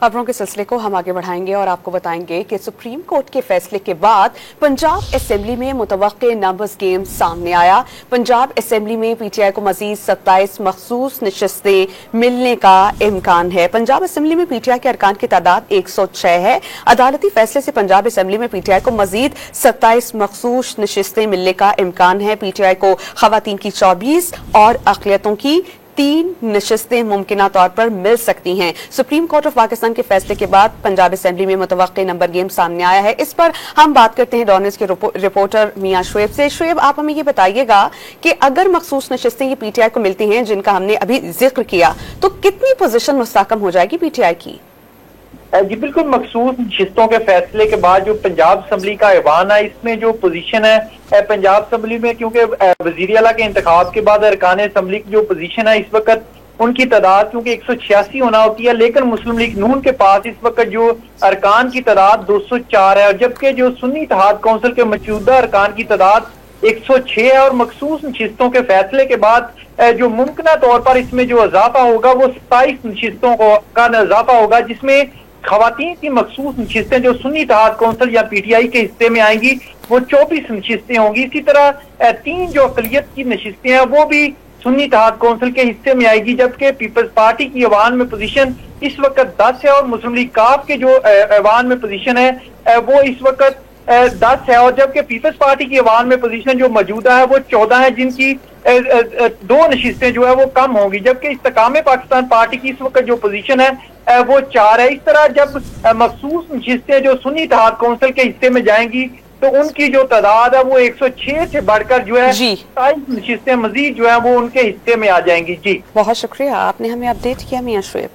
खबरों के सिलसिले को हम आगे बढ़ाएंगे और आपको बताएंगे कि सुप्रीम कोर्ट के फैसले के बाद पंजाब असेंबली में मुतवक्के नंबर्स गेम सामने आया। पंजाब असेंबली में पीटीआई को मजीद 27 मखसूस नशिस्तें मिलने का इम्कान है। पंजाब असेंबली में पीटीआई के अरकान की तादाद 106 है। अदालती फैसले से पंजाब असेंबली में पीटीआई को मजीद 27 मखसूस नशिस्तें मिलने का इम्कान है। पीटीआई को खवातीन की 24 और अक़लियतों की 3 नशिस्तें मुमकिना तौर पर मिल सकती हैं। सुप्रीम कोर्ट ऑफ पाकिस्तान के फैसले के बाद पंजाब असेंबली में मुतवक्के नंबर गेम सामने आया है। इस पर हम बात करते हैं डॉन न्यूज़ के रिपोर्टर मियां शुएब से। शुएब, आप हमें ये बताइएगा कि अगर मखसूस नशिस्तें ये पीटीआई को मिलती हैं, जिनका हमने अभी जिक्र किया, तो कितनी पोजीशन मुस्तहकम हो जाएगी पीटीआई की? जी बिल्कुल, मखसूस नशिस्तों के फैसले के बाद जो पंजाब असम्बली का ऐवान है, इसमें जो पोजीशन है पंजाब असम्बली में, क्योंकि वजीर आला के इंतखाब के बाद अरकान असम्बली की जो पोजीशन है इस वक्त उनकी तादाद क्योंकि 186 होना होती है, लेकिन मुस्लिम लीग नून के पास इस वक्त जो अरकान की तादाद 204 है, जबकि जो सुन्नी इत्तेहाद कौंसिल के मौजूदा अरकान की तादाद 106 है। और मखसूस नशिस्तों के फैसले के बाद जो मुमकिन तौर पर इसमें जो इजाफा होगा वो 27 नशिस्तों का इजाफा होगा, जिसमें खवातीन की मखसूस नशिस्तें जो सुन्नी इत्तेहाद कौंसिल या पीटीआई के हिस्से में आएंगी वो 24 नशिस्तें होंगी। इसी तरह 3 जो अक़लियत की नशिस्तें हैं वो भी सुन्नी इत्तेहाद कौंसिल के हिस्से में आएगी, जबकि पीपल्स पार्टी की अवान में पोजीशन इस वक्त 10 है और मुस्लिम लीग काफ के जो अवान में पोजीशन है वो इस वक्त 10 है, और जबकि पीपल्स पार्टी की अवान में पोजीशन जो मौजूदा है वो 14 है, जिनकी 2 नशिस्तें जो है वो कम होंगी, जबकि इस्तेकाम पाकिस्तान पार्टी की इस वक्त जो पोजीशन है वो 4 है। इस तरह जब मखसूस नशिस्तें जो सुन्नी इत्तेहाद कौंसिल के हिस्से में जाएंगी तो उनकी जो तादाद है वो 106 से बढ़कर जो है 27 नशिस्तें मजीद जो है वो उनके हिस्से में आ जाएंगी। जी बहुत शुक्रिया, आपने हमें अपडेट किया मियां शुएब।